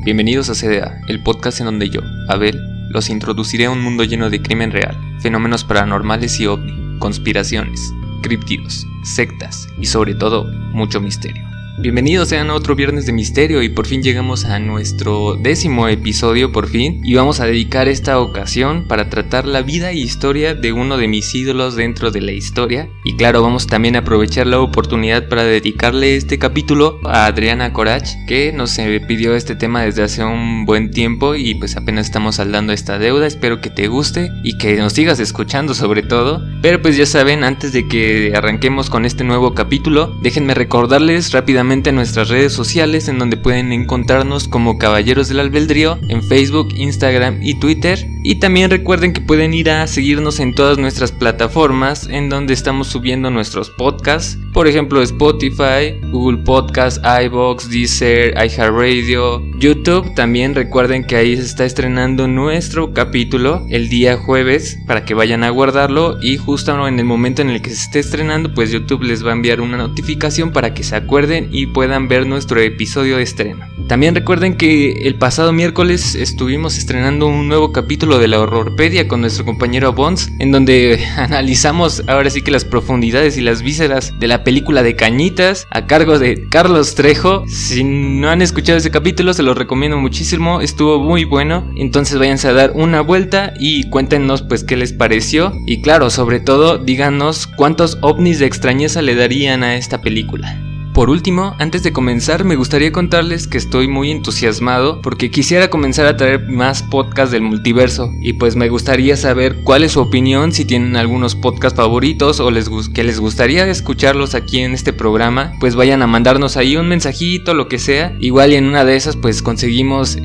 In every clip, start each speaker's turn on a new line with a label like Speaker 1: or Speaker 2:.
Speaker 1: Bienvenidos a CDA, el podcast en donde yo, Abel, los introduciré a un mundo lleno de crimen real, fenómenos paranormales y ovni, conspiraciones, críptidos, sectas y sobre todo, mucho misterio. Bienvenidos sean a otro viernes de misterio y por fin llegamos a nuestro 10º episodio por fin y vamos a dedicar esta ocasión para tratar la vida y historia de uno de mis ídolos dentro de la historia y claro, vamos también a aprovechar la oportunidad para dedicarle este capítulo a Adriana Corach, que nos pidió este tema desde hace un buen tiempo y pues apenas estamos saldando esta deuda. Espero que te guste y que nos sigas escuchando sobre todo, pero pues ya saben, antes de que arranquemos con este nuevo capítulo, déjenme recordarles rápidamente nuestras redes sociales en donde pueden encontrarnos como Caballeros del Albedrío en Facebook, Instagram y Twitter, y también recuerden que pueden ir a seguirnos en todas nuestras plataformas en donde estamos subiendo nuestros podcasts, por ejemplo Spotify, Google Podcasts, iVoox, Deezer, iHeartRadio, YouTube. También recuerden que ahí se está estrenando nuestro capítulo el día jueves para que vayan a guardarlo y justo en el momento en el que se esté estrenando pues YouTube les va a enviar una notificación para que se acuerden y puedan ver nuestro episodio de estreno. También recuerden que el pasado miércoles estuvimos estrenando un nuevo capítulo de la Horrorpedia con nuestro compañero Bones, en donde analizamos ahora sí que las profundidades y las vísceras de la película de Cañitas a cargo de Carlos Trejo. Si no han escuchado ese capítulo se los recomiendo muchísimo, estuvo muy bueno, entonces váyanse a dar una vuelta y cuéntenos pues qué les pareció y claro, sobre todo díganos cuántos ovnis de extrañeza le darían a esta película. Por último, antes de comenzar, me gustaría contarles que estoy muy entusiasmado porque quisiera comenzar a traer más podcasts del multiverso y pues me gustaría saber cuál es su opinión, si tienen algunos podcasts favoritos o que les gustaría escucharlos aquí en este programa, pues vayan a mandarnos ahí un mensajito, lo que sea, igual y en una de esas pues conseguimos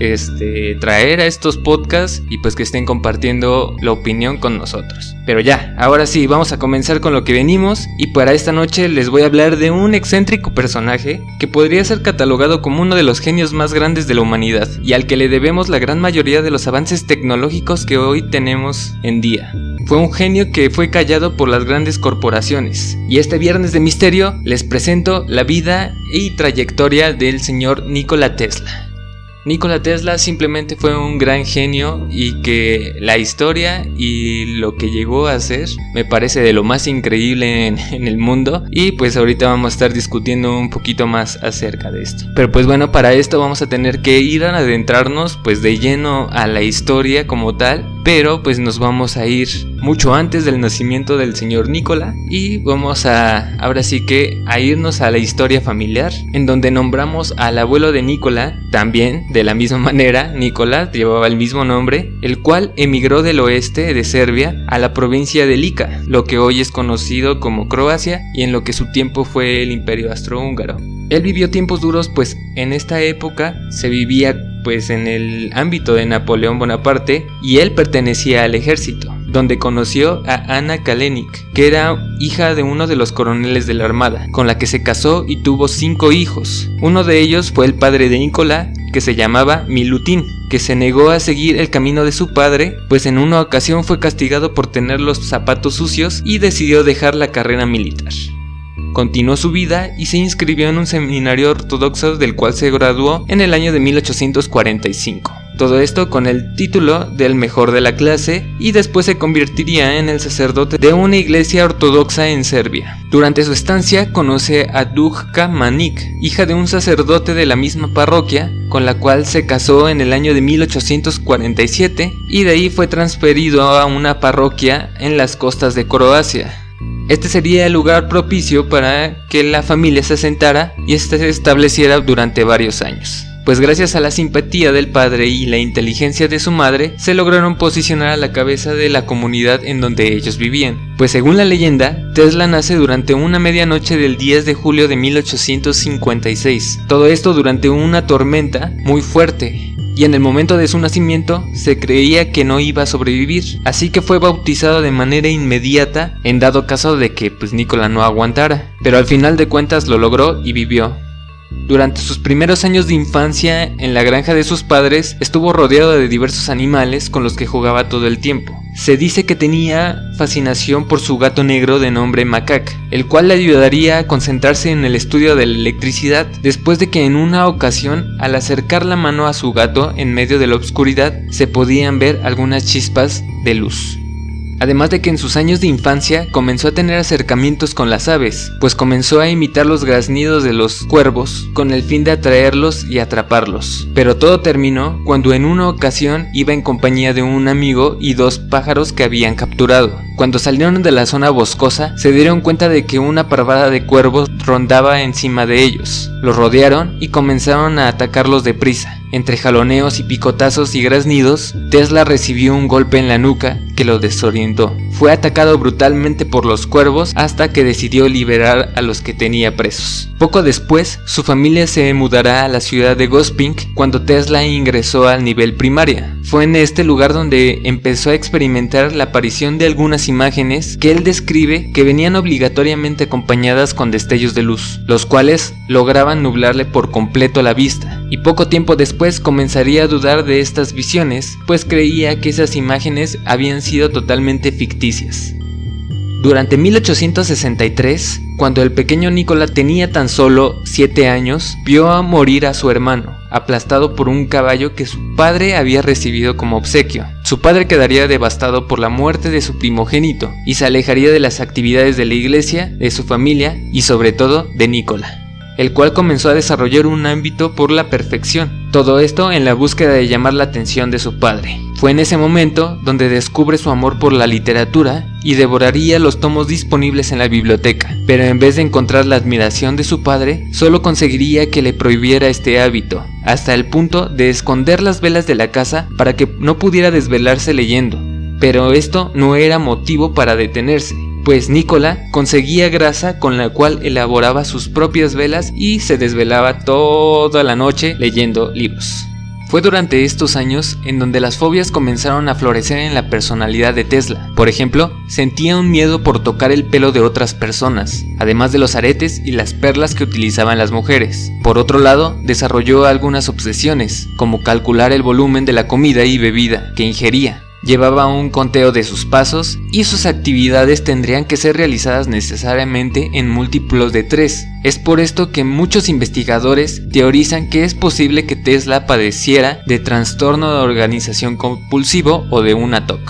Speaker 1: traer a estos podcasts y pues que estén compartiendo la opinión con nosotros. Pero ya, ahora sí, vamos a comenzar con lo que venimos y para esta noche les voy a hablar de un excéntrico personaje que podría ser catalogado como uno de los genios más grandes de la humanidad y al que le debemos la gran mayoría de los avances tecnológicos que hoy tenemos en día. Fue un genio que fue callado por las grandes corporaciones y este viernes de misterio les presento la vida y trayectoria del señor Nikola Tesla. Nikola Tesla simplemente fue un gran genio y que la historia y lo que llegó a hacer me parece de lo más increíble en el mundo y pues ahorita vamos a estar discutiendo un poquito más acerca de esto. Pero pues bueno, para esto vamos a tener que ir a adentrarnos pues de lleno a la historia como tal, pero pues nos vamos a ir mucho antes del nacimiento del señor Nikola y vamos ahora sí que a irnos a la historia familiar en donde nombramos al abuelo de Nikola, también de la misma manera, Nikola llevaba el mismo nombre, el cual emigró del oeste de Serbia a la provincia de Lika, lo que hoy es conocido como Croacia y en lo que su tiempo fue el Imperio Austrohúngaro. Él vivió tiempos duros pues en esta época se vivía pues en el ámbito de Napoleón Bonaparte y él pertenecía al ejército, donde conoció a Anna Kalénik, que era hija de uno de los coroneles de la armada, con la que se casó y tuvo 5 hijos. Uno de ellos fue el padre de Nikola, que se llamaba Milutin, que se negó a seguir el camino de su padre, pues en una ocasión fue castigado por tener los zapatos sucios y decidió dejar la carrera militar. Continuó su vida y se inscribió en un seminario ortodoxo del cual se graduó en el año de 1845. Todo esto con el título del mejor de la clase y después se convertiría en el sacerdote de una iglesia ortodoxa en Serbia. Durante su estancia conoce a Dujka Manik, hija de un sacerdote de la misma parroquia, con la cual se casó en el año de 1847 y de ahí fue transferido a una parroquia en las costas de Croacia. Este sería el lugar propicio para que la familia se asentara y se estableciera durante varios años. Pues gracias a la simpatía del padre y la inteligencia de su madre, se lograron posicionar a la cabeza de la comunidad en donde ellos vivían. Pues según la leyenda, Tesla nace durante una medianoche del 10 de julio de 1856. Todo esto durante una tormenta muy fuerte. Y en el momento de su nacimiento se creía que no iba a sobrevivir, así que fue bautizado de manera inmediata en dado caso de que Nikola no aguantara, pero al final de cuentas lo logró y vivió. Durante sus primeros años de infancia en la granja de sus padres, estuvo rodeado de diversos animales con los que jugaba todo el tiempo. Se dice que tenía fascinación por su gato negro de nombre Macaque, el cual le ayudaría a concentrarse en el estudio de la electricidad, después de que en una ocasión, al acercar la mano a su gato en medio de la oscuridad, se podían ver algunas chispas de luz. Además de que en sus años de infancia comenzó a tener acercamientos con las aves, pues comenzó a imitar los graznidos de los cuervos con el fin de atraerlos y atraparlos. Pero todo terminó cuando en una ocasión iba en compañía de un amigo y 2 pájaros que habían capturado. Cuando salieron de la zona boscosa, se dieron cuenta de que una parvada de cuervos rondaba encima de ellos. Los rodearon y comenzaron a atacarlos deprisa. Entre jaloneos y picotazos y graznidos, Tesla recibió un golpe en la nuca que lo desorientó. Fue atacado brutalmente por los cuervos hasta que decidió liberar a los que tenía presos. Poco después, su familia se mudará a la ciudad de Gospink cuando Tesla ingresó al nivel primaria. Fue en este lugar donde empezó a experimentar la aparición de algunas imágenes que él describe que venían obligatoriamente acompañadas con destellos de luz, los cuales lograban nublarle por completo la vista. Y poco tiempo después comenzaría a dudar de estas visiones, pues creía que esas imágenes habían sido totalmente ficticias. Durante 1863, cuando el pequeño Nikola tenía tan solo 7 años, vio a morir a su hermano, aplastado por un caballo que su padre había recibido como obsequio. Su padre quedaría devastado por la muerte de su primogénito y se alejaría de las actividades de la iglesia, de su familia y sobre todo de Nikola, el cual comenzó a desarrollar un ámbito por la perfección. Todo esto en la búsqueda de llamar la atención de su padre. Fue en ese momento donde descubre su amor por la literatura y devoraría los tomos disponibles en la biblioteca, pero en vez de encontrar la admiración de su padre, solo conseguiría que le prohibiera este hábito, hasta el punto de esconder las velas de la casa para que no pudiera desvelarse leyendo. Pero esto no era motivo para detenerse, pues Nikola conseguía grasa con la cual elaboraba sus propias velas y se desvelaba toda la noche leyendo libros. Fue durante estos años en donde las fobias comenzaron a florecer en la personalidad de Tesla. Por ejemplo, sentía un miedo por tocar el pelo de otras personas, además de los aretes y las perlas que utilizaban las mujeres. Por otro lado, desarrolló algunas obsesiones, como calcular el volumen de la comida y bebida que ingería. Llevaba un conteo de sus pasos y sus actividades tendrían que ser realizadas necesariamente en múltiplos de 3. Es por esto que muchos investigadores teorizan que es posible que Tesla padeciera de trastorno de organización compulsivo o de una TOC.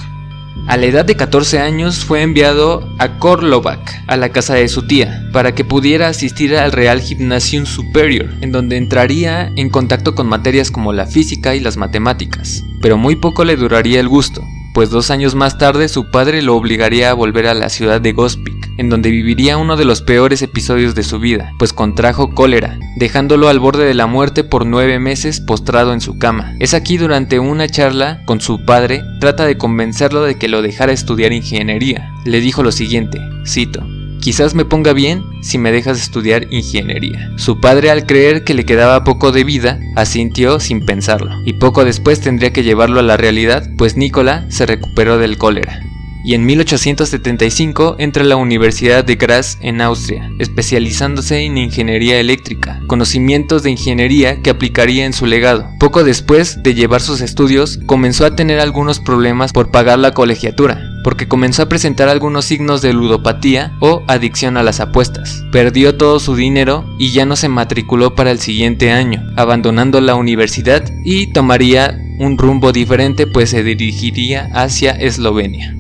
Speaker 1: A la edad de 14 años fue enviado a Karlovac, a la casa de su tía, para que pudiera asistir al Real Gymnasium Superior, en donde entraría en contacto con materias como la física y las matemáticas. Pero muy poco le duraría el gusto, pues 2 años más tarde su padre lo obligaría a volver a la ciudad de Gospik, en donde viviría uno de los peores episodios de su vida, pues contrajo cólera, dejándolo al borde de la muerte por 9 meses postrado en su cama. Es aquí durante una charla con su padre, trata de convencerlo de que lo dejara estudiar ingeniería. Le dijo lo siguiente, cito: "Quizás me ponga bien si me dejas estudiar ingeniería". Su padre, al creer que le quedaba poco de vida, asintió sin pensarlo, y poco después tendría que llevarlo a la realidad, pues Nikola se recuperó del cólera. Y en 1875 entra a la Universidad de Graz en Austria, especializándose en ingeniería eléctrica, conocimientos de ingeniería que aplicaría en su legado. Poco después de llevar sus estudios, comenzó a tener algunos problemas por pagar la colegiatura, porque comenzó a presentar algunos signos de ludopatía o adicción a las apuestas. Perdió todo su dinero y ya no se matriculó para el siguiente año, abandonando la universidad y tomaría un rumbo diferente, pues se dirigiría hacia Eslovenia.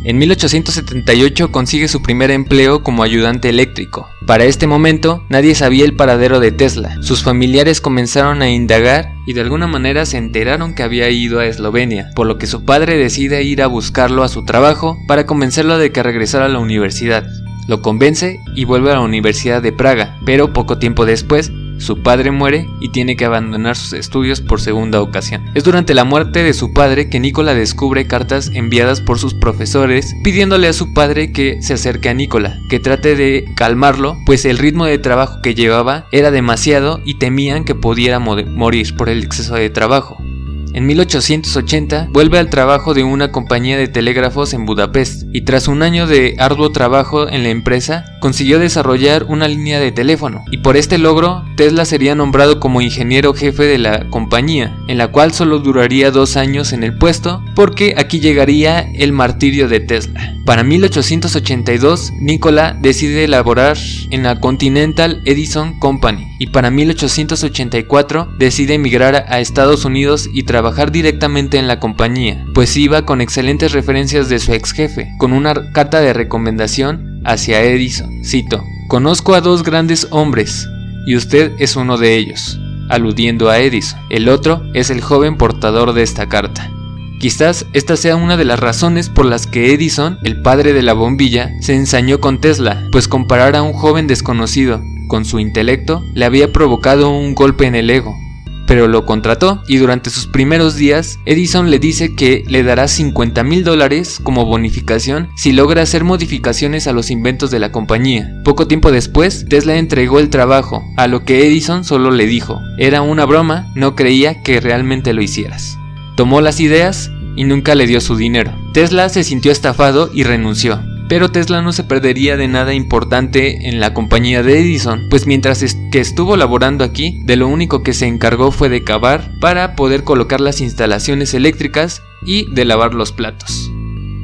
Speaker 1: En 1878 consigue su primer empleo como ayudante eléctrico. Para este momento, nadie sabía el paradero de Tesla. Sus familiares comenzaron a indagar y de alguna manera se enteraron que había ido a Eslovenia, por lo que su padre decide ir a buscarlo a su trabajo para convencerlo de que regresara a la universidad. Lo convence y vuelve a la Universidad de Praga, pero poco tiempo después, su padre muere y tiene que abandonar sus estudios por segunda ocasión. Es durante la muerte de su padre que Nikola descubre cartas enviadas por sus profesores pidiéndole a su padre que se acerque a Nikola, que trate de calmarlo, pues el ritmo de trabajo que llevaba era demasiado y temían que pudiera morir por el exceso de trabajo. En 1880 vuelve al trabajo de una compañía de telégrafos en Budapest y tras un año de arduo trabajo en la empresa consiguió desarrollar una línea de teléfono, y por este logro Tesla sería nombrado como ingeniero jefe de la compañía, en la cual solo duraría 2 años en el puesto porque aquí llegaría el martirio de Tesla. Para 1882 Nikola decide laborar en la Continental Edison Company y para 1884 decide emigrar a Estados Unidos y trabajar directamente en la compañía, pues iba con excelentes referencias de su ex jefe, con una carta de recomendación hacia Edison. Cito: "Conozco a 2 grandes hombres y usted es uno de ellos", aludiendo a Edison. El otro es el joven portador de esta carta. Quizás esta sea una de las razones por las que Edison, el padre de la bombilla, se ensañó con Tesla, pues comparar a un joven desconocido con su intelecto le había provocado un golpe en el ego. Pero lo contrató y durante sus primeros días Edison le dice que le dará $50,000 como bonificación si logra hacer modificaciones a los inventos de la compañía. Poco tiempo después Tesla entregó el trabajo, a lo que Edison solo le dijo: "Era una broma, no creía que realmente lo hicieras". Tomó las ideas y nunca le dio su dinero. Tesla se sintió estafado y renunció. Pero Tesla no se perdería de nada importante en la compañía de Edison, pues mientras que estuvo laborando aquí, de lo único que se encargó fue de cavar para poder colocar las instalaciones eléctricas y de lavar los platos.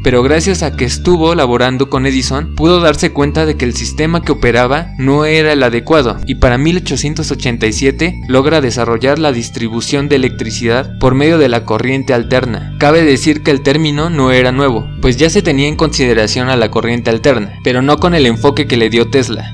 Speaker 1: Pero gracias a que estuvo laborando con Edison, pudo darse cuenta de que el sistema que operaba no era el adecuado, y para 1887 logra desarrollar la distribución de electricidad por medio de la corriente alterna. Cabe decir que el término no era nuevo, pues ya se tenía en consideración a la corriente alterna, pero no con el enfoque que le dio Tesla,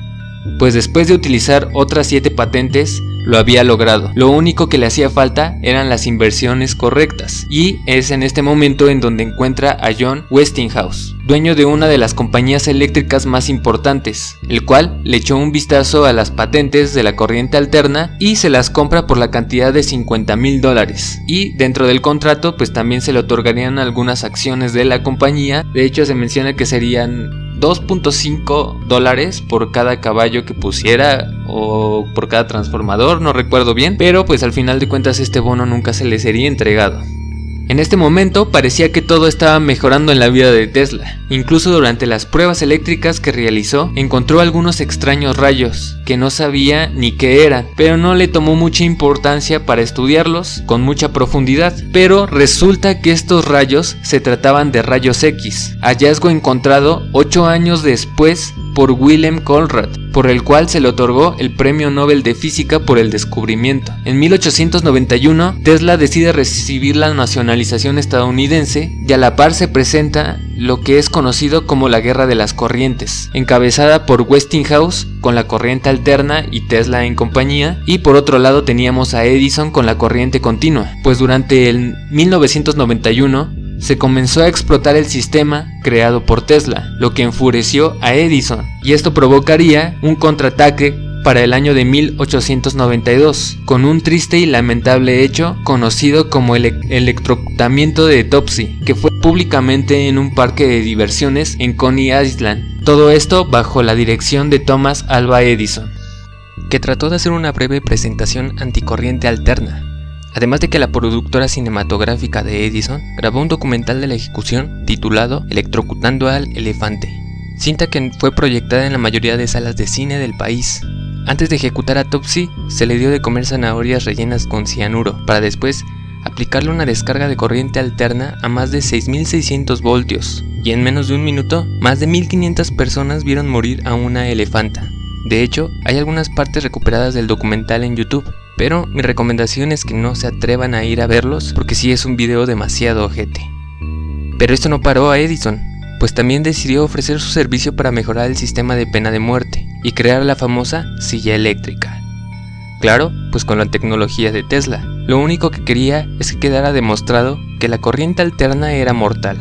Speaker 1: pues después de utilizar otras 7 patentes, lo había logrado. Lo único que le hacía falta eran las inversiones correctas, y es en este momento en donde encuentra a John Westinghouse, dueño de una de las compañías eléctricas más importantes, el cual le echó un vistazo a las patentes de la corriente alterna y se las compra por la cantidad de $50,000, y dentro del contrato pues también se le otorgarían algunas acciones de la compañía. De hecho se menciona que serían $2.5 por cada caballo que pusiera o por cada transformador, no recuerdo bien, pero pues al final de cuentas este bono nunca se le sería entregado. En este momento parecía que todo estaba mejorando en la vida de Tesla. Incluso durante las pruebas eléctricas que realizó, encontró algunos extraños rayos que no sabía ni qué eran, pero no le tomó mucha importancia para estudiarlos con mucha profundidad. Pero resulta que estos rayos se trataban de rayos X, hallazgo encontrado 8 años después por Wilhelm Conrad, por el cual se le otorgó el Premio Nobel de Física por el descubrimiento. En 1891, Tesla decide recibir la nacionalización estadounidense y a la par se presenta lo que es conocido como la Guerra de las Corrientes, encabezada por Westinghouse con la corriente alterna y Tesla en compañía, y por otro lado teníamos a Edison con la corriente continua, pues durante el 1991 se comenzó a explotar el sistema creado por Tesla, lo que enfureció a Edison, y esto provocaría un contraataque para el año de 1892, con un triste y lamentable hecho conocido como el electrocutamiento de Topsy, que fue públicamente en un parque de diversiones en Coney Island. Todo esto bajo la dirección de Thomas Alva Edison, que trató de hacer una breve presentación anticorriente alterna. Además de que la productora cinematográfica de Edison grabó un documental de la ejecución titulado Electrocutando al elefante, cinta que fue proyectada en la mayoría de salas de cine del país. Antes de ejecutar a Topsy, se le dio de comer zanahorias rellenas con cianuro, para después aplicarle una descarga de corriente alterna a más de 6.600 voltios, y en menos de un minuto, más de 1.500 personas vieron morir a una elefanta. De hecho, hay algunas partes recuperadas del documental en YouTube, pero mi recomendación es que no se atrevan a ir a verlos porque sí es un video demasiado ojete. Pero esto no paró a Edison, pues también decidió ofrecer su servicio para mejorar el sistema de pena de muerte y crear la famosa silla eléctrica. Claro, pues con la tecnología de Tesla. Lo único que quería es que quedara demostrado que la corriente alterna era mortal,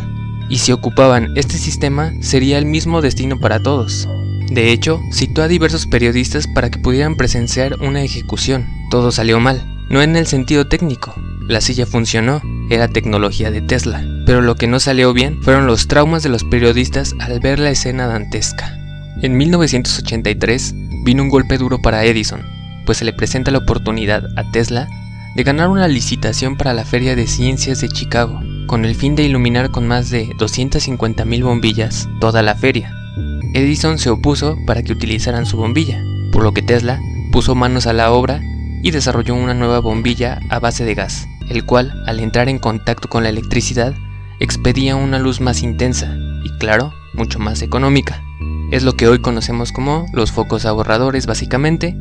Speaker 1: y si ocupaban este sistema sería el mismo destino para todos. De hecho, citó a diversos periodistas para que pudieran presenciar una ejecución. Todo salió mal, no en el sentido técnico. La silla funcionó, era tecnología de Tesla. Pero lo que no salió bien fueron los traumas de los periodistas al ver la escena dantesca. En 1983 vino un golpe duro para Edison, pues se le presenta la oportunidad a Tesla de ganar una licitación para la Feria de Ciencias de Chicago, con el fin de iluminar con más de 250,000 bombillas toda la feria. Edison se opuso para que utilizaran su bombilla, por lo que Tesla puso manos a la obra y desarrolló una nueva bombilla a base de gas, el cual, al entrar en contacto con la electricidad, expedía una luz más intensa y, claro, mucho más económica. Es lo que hoy conocemos como los focos ahorradores, básicamente.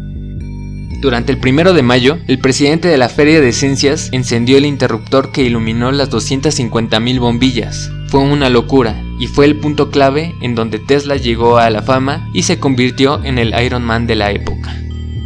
Speaker 1: Durante el 1 de mayo, el presidente de la Feria de Ciencias encendió el interruptor que iluminó las 250,000 bombillas. Fue una locura y fue el punto clave en donde Tesla llegó a la fama y se convirtió en el Iron Man de la época.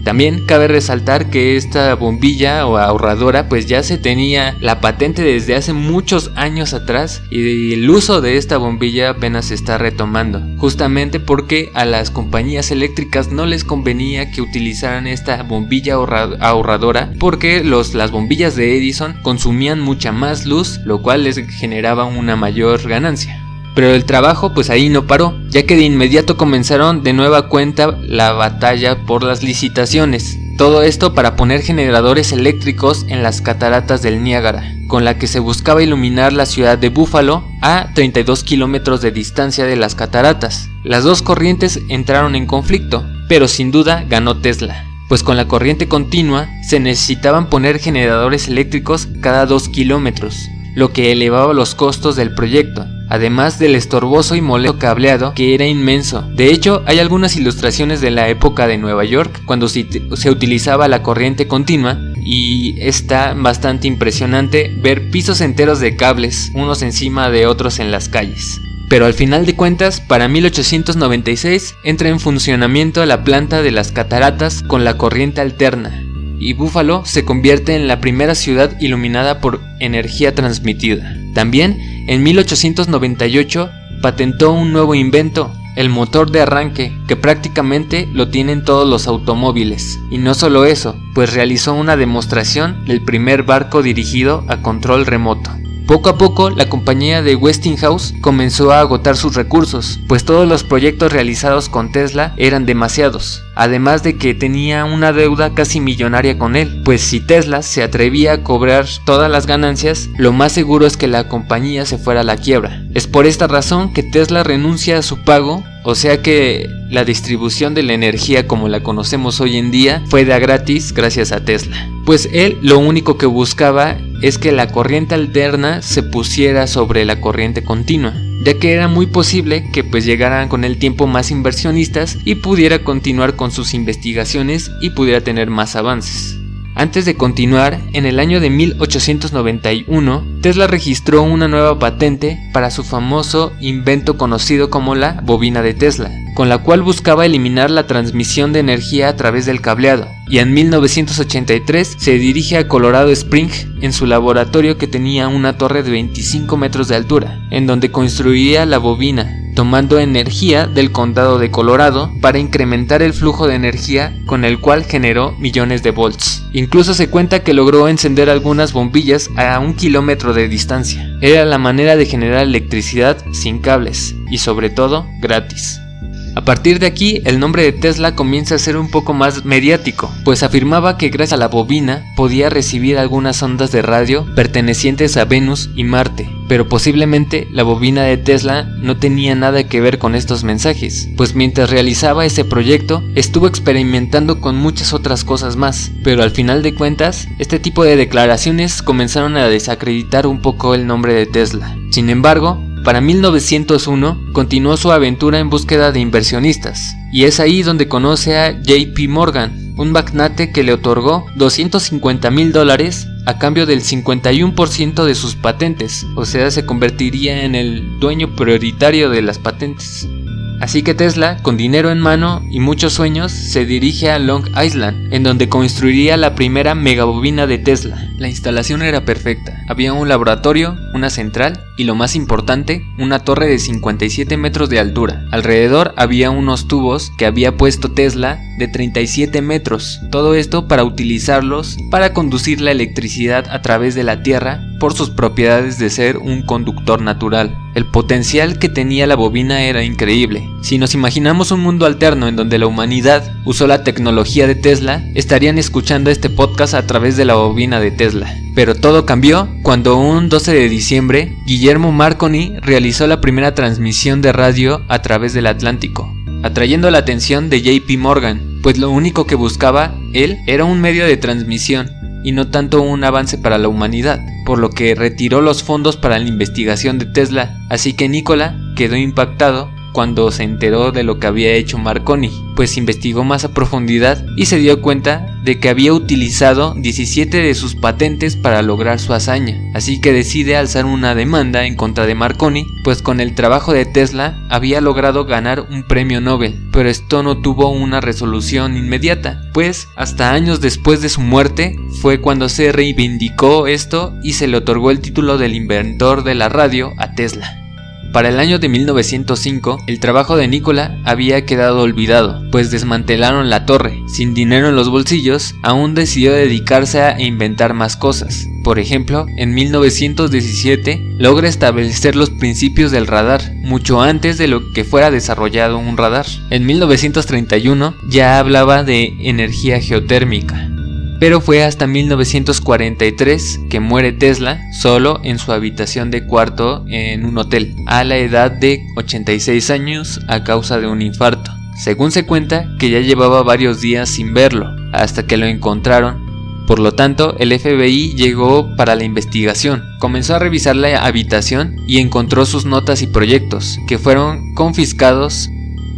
Speaker 1: También cabe resaltar que esta bombilla o ahorradora pues ya se tenía la patente desde hace muchos años atrás y el uso de esta bombilla apenas se está retomando, justamente porque a las compañías eléctricas no les convenía que utilizaran esta bombilla ahorradora porque las bombillas de Edison consumían mucha más luz, lo cual les generaba una mayor ganancia. Pero el trabajo pues ahí no paró, ya que de inmediato comenzaron de nueva cuenta la batalla por las licitaciones. Todo esto para poner generadores eléctricos en las cataratas del Niágara, con la que se buscaba iluminar la ciudad de Buffalo a 32 kilómetros de distancia de las cataratas. Las dos corrientes entraron en conflicto, pero sin duda ganó Tesla, pues con la corriente continua se necesitaban poner generadores eléctricos cada 2 kilómetros, lo que elevaba los costos del proyecto, además del estorboso y molesto cableado que era inmenso. De hecho, hay algunas ilustraciones de la época de Nueva York cuando se utilizaba la corriente continua y está bastante impresionante ver pisos enteros de cables, unos encima de otros en las calles. Pero al final de cuentas, para 1896 entra en funcionamiento la planta de las cataratas con la corriente alterna, y Buffalo se convierte en la primera ciudad iluminada por energía transmitida. También, en 1898, patentó un nuevo invento, el motor de arranque, que prácticamente lo tienen todos los automóviles. Y no solo eso, pues realizó una demostración del primer barco dirigido a control remoto. Poco a poco, la compañía de Westinghouse comenzó a agotar sus recursos, pues todos los proyectos realizados con Tesla eran demasiados, además de que tenía una deuda casi millonaria con él, pues si Tesla se atrevía a cobrar todas las ganancias, lo más seguro es que la compañía se fuera a la quiebra. Es por esta razón que Tesla renuncia a su pago, o sea que la distribución de la energía como la conocemos hoy en día fue de gratis gracias a Tesla. Pues él lo único que buscaba es que la corriente alterna se pusiera sobre la corriente continua, ya que era muy posible que pues llegaran con el tiempo más inversionistas y pudiera continuar con sus investigaciones y pudiera tener más avances. Antes de continuar, en el año de 1891, Tesla registró una nueva patente para su famoso invento conocido como la bobina de Tesla, con la cual buscaba eliminar la transmisión de energía a través del cableado. Y en 1983 se dirige a Colorado Springs en su laboratorio que tenía una torre de 25 metros de altura, en donde construiría la bobina, tomando energía del condado de Colorado para incrementar el flujo de energía con el cual generó millones de volts. Incluso se cuenta que logró encender algunas bombillas a 1 kilómetro de distancia. Era la manera de generar electricidad sin cables y sobre todo gratis. A partir de aquí, el nombre de Tesla comienza a ser un poco más mediático, pues afirmaba que gracias a la bobina podía recibir algunas ondas de radio pertenecientes a Venus y Marte, pero posiblemente la bobina de Tesla no tenía nada que ver con estos mensajes, pues mientras realizaba ese proyecto estuvo experimentando con muchas otras cosas más, pero al final de cuentas, este tipo de declaraciones comenzaron a desacreditar un poco el nombre de Tesla. Sin embargo, para 1901 continuó su aventura en búsqueda de inversionistas, y es ahí donde conoce a JP Morgan, un magnate que le otorgó $250,000 a cambio del 51% de sus patentes, o sea, se convertiría en el dueño prioritario de las patentes. Así que Tesla, con dinero en mano y muchos sueños, se dirige a Long Island, en donde construiría la primera megabobina de Tesla. La instalación era perfecta, había un laboratorio, una central y lo más importante, una torre de 57 metros de altura. Alrededor había unos tubos que había puesto Tesla de 37 metros, todo esto para utilizarlos para conducir la electricidad a través de la Tierra por sus propiedades de ser un conductor natural. El potencial que tenía la bobina era increíble. Si nos imaginamos un mundo alterno en donde la humanidad usó la tecnología de Tesla, estarían escuchando este podcast a través de la bobina de Tesla. Pero todo cambió cuando un 12 de diciembre, Guillermo Marconi realizó la primera transmisión de radio a través del Atlántico, atrayendo la atención de JP Morgan, pues lo único que buscaba él era un medio de transmisión y no tanto un avance para la humanidad, por lo que retiró los fondos para la investigación de Tesla, así que Nikola quedó impactado cuando se enteró de lo que había hecho Marconi, pues investigó más a profundidad y se dio cuenta de que había utilizado 17 de sus patentes para lograr su hazaña, así que decide alzar una demanda en contra de Marconi, pues con el trabajo de Tesla había logrado ganar un premio Nobel, pero esto no tuvo una resolución inmediata, pues hasta años después de su muerte fue cuando se reivindicó esto y se le otorgó el título del inventor de la radio a Tesla. Para el año de 1905, el trabajo de Nikola había quedado olvidado, pues desmantelaron la torre. Sin dinero en los bolsillos, aún decidió dedicarse a inventar más cosas. Por ejemplo, en 1917 logra establecer los principios del radar, mucho antes de lo que fuera desarrollado un radar. En 1931 ya hablaba de energía geotérmica. Pero fue hasta 1943 que muere Tesla solo en su habitación de cuarto en un hotel, a la edad de 86 años a causa de un infarto. Según se cuenta que ya llevaba varios días sin verlo, hasta que lo encontraron. Por lo tanto, el FBI llegó para la investigación. Comenzó a revisar la habitación y encontró sus notas y proyectos, que fueron confiscados.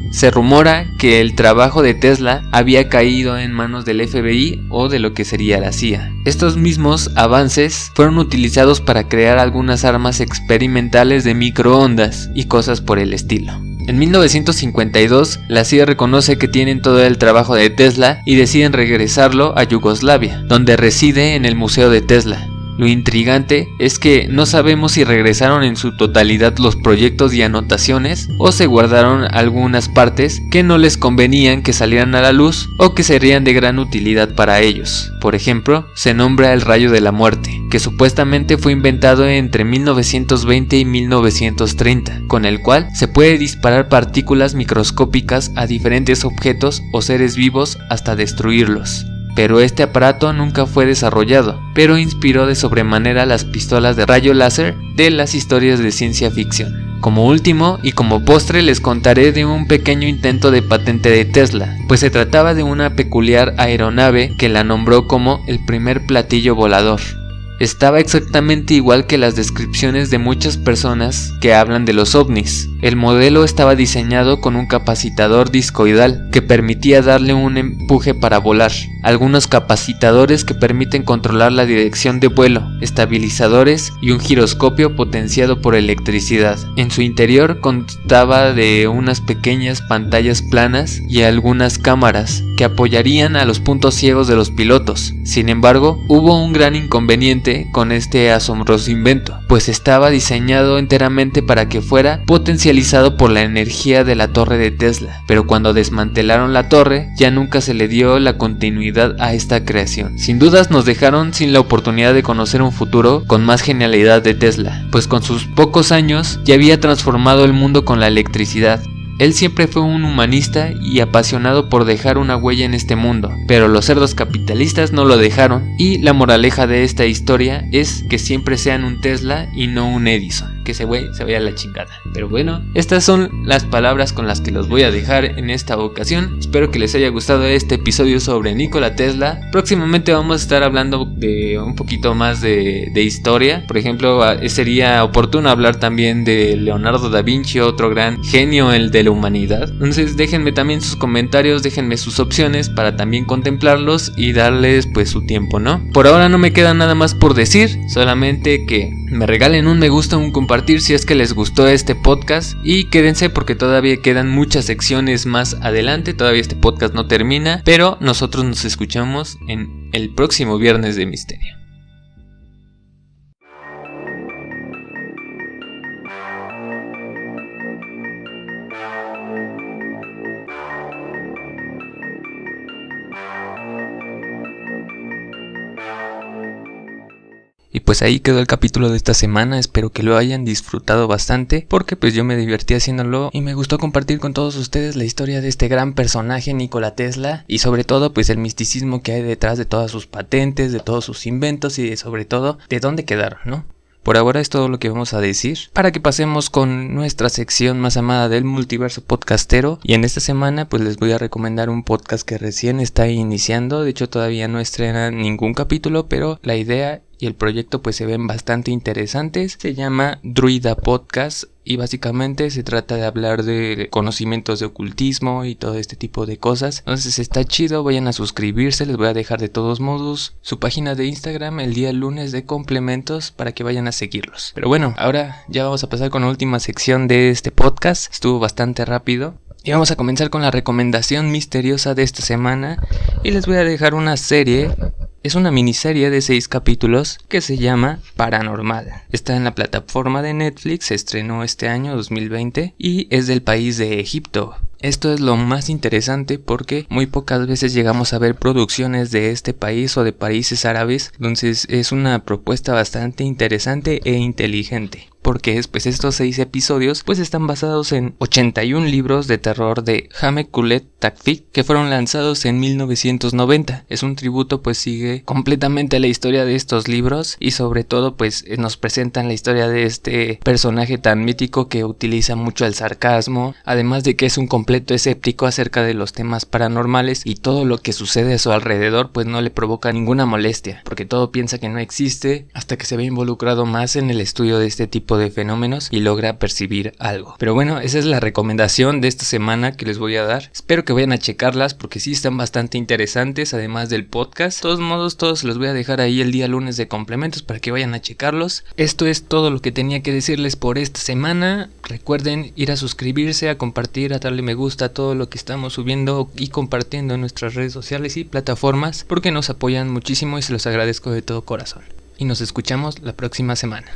Speaker 1: Se rumora que el trabajo de Tesla había caído en manos del FBI o de lo que sería la CIA. Estos mismos avances fueron utilizados para crear algunas armas experimentales de microondas y cosas por el estilo. En 1952, la CIA reconoce que tienen todo el trabajo de Tesla y deciden regresarlo a Yugoslavia, donde reside en el Museo de Tesla. Lo intrigante es que no sabemos si regresaron en su totalidad los proyectos y anotaciones o se guardaron algunas partes que no les convenían que salieran a la luz o que serían de gran utilidad para ellos. Por ejemplo, se nombra el rayo de la muerte, que supuestamente fue inventado entre 1920 y 1930, con el cual se puede disparar partículas microscópicas a diferentes objetos o seres vivos hasta destruirlos. Pero este aparato nunca fue desarrollado, pero inspiró de sobremanera las pistolas de rayo láser de las historias de ciencia ficción. Como último y como postre les contaré de un pequeño intento de patente de Tesla, pues se trataba de una peculiar aeronave que la nombró como el primer platillo volador. Estaba exactamente igual que las descripciones de muchas personas que hablan de los ovnis. El modelo estaba diseñado con un capacitador discoidal que permitía darle un empuje para volar, algunos capacitadores que permiten controlar la dirección de vuelo, estabilizadores y un giroscopio potenciado por electricidad. En su interior constaba de unas pequeñas pantallas planas y algunas cámaras que apoyarían a los puntos ciegos de los pilotos. Sin embargo, hubo un gran inconveniente con este asombroso invento, pues estaba diseñado enteramente para que fuera potencializado por la energía de la torre de Tesla, pero cuando desmantelaron la torre ya nunca se le dio la continuidad a esta creación. Sin dudas nos dejaron sin la oportunidad de conocer un futuro con más genialidad de Tesla, pues con sus pocos años ya había transformado el mundo con la electricidad. Él siempre fue un humanista y apasionado por dejar una huella en este mundo, pero los cerdos capitalistas no lo dejaron, y la moraleja de esta historia es que siempre sean un Tesla y no un Edison, que ese güey se vaya a la chingada. Pero bueno, estas son las palabras con las que los voy a dejar en esta ocasión. Espero que les haya gustado este episodio sobre Nikola Tesla. Próximamente vamos a estar hablando de un poquito más de historia. Por ejemplo, sería oportuno hablar también de Leonardo da Vinci, otro gran genio, el de la humanidad. Entonces déjenme también sus comentarios, déjenme sus opciones para también contemplarlos y darles pues su tiempo, ¿no? Por ahora no me queda nada más por decir, solamente que me regalen un me gusta, un compartir si es que les gustó este podcast, y quédense porque todavía quedan muchas secciones más adelante. Todavía este podcast no termina, pero nosotros nos escuchamos en el próximo Viernes de Misterio. Y pues ahí quedó el capítulo de esta semana, espero que lo hayan disfrutado bastante, porque pues yo me divertí haciéndolo y me gustó compartir con todos ustedes la historia de este gran personaje Nikola Tesla y sobre todo pues el misticismo que hay detrás de todas sus patentes, de todos sus inventos y sobre todo de dónde quedaron, ¿no? Por ahora es todo lo que vamos a decir, para que pasemos con nuestra sección más amada del multiverso podcastero. Y en esta semana pues les voy a recomendar un podcast que recién está iniciando, de hecho todavía no estrena ningún capítulo, pero la idea y el proyecto pues se ven bastante interesantes. Se llama Druida Podcast y básicamente se trata de hablar de conocimientos de ocultismo y todo este tipo de cosas. Entonces está chido, vayan a suscribirse, les voy a dejar de todos modos su página de Instagram el día lunes de complementos para que vayan a seguirlos. Pero bueno, ahora ya vamos a pasar con la última sección de este podcast, estuvo bastante rápido. Y vamos a comenzar con la recomendación misteriosa de esta semana y les voy a dejar una serie. Es una miniserie de 6 capítulos que se llama Paranormal. Está en la plataforma de Netflix, se estrenó este año 2020 y es del país de Egipto. Esto es lo más interesante porque muy pocas veces llegamos a ver producciones de este país o de países árabes, entonces es una propuesta bastante interesante e inteligente. Porque pues estos 6 episodios pues están basados en 81 libros de terror de Hamekullet Tawfik que fueron lanzados en 1990. Es un tributo, pues sigue completamente la historia de estos libros y sobre todo pues nos presentan la historia de este personaje tan mítico que utiliza mucho el sarcasmo, además de que es un completo escéptico acerca de los temas paranormales y todo lo que sucede a su alrededor pues no le provoca ninguna molestia, porque todo piensa que no existe hasta que se ve involucrado más en el estudio de este tipo de fenómenos y logra percibir algo. Pero bueno, esa es la recomendación de esta semana que les voy a dar. Espero que vayan a checarlas porque sí están bastante interesantes, además del podcast. De todos modos, todos los voy a dejar ahí el día lunes de complementos para que vayan a checarlos. Esto es todo lo que tenía que decirles por esta semana. Recuerden ir a suscribirse, a compartir, a darle me gusta a todo lo que estamos subiendo y compartiendo en nuestras redes sociales y plataformas porque nos apoyan muchísimo y se los agradezco de todo corazón. Y nos escuchamos la próxima semana.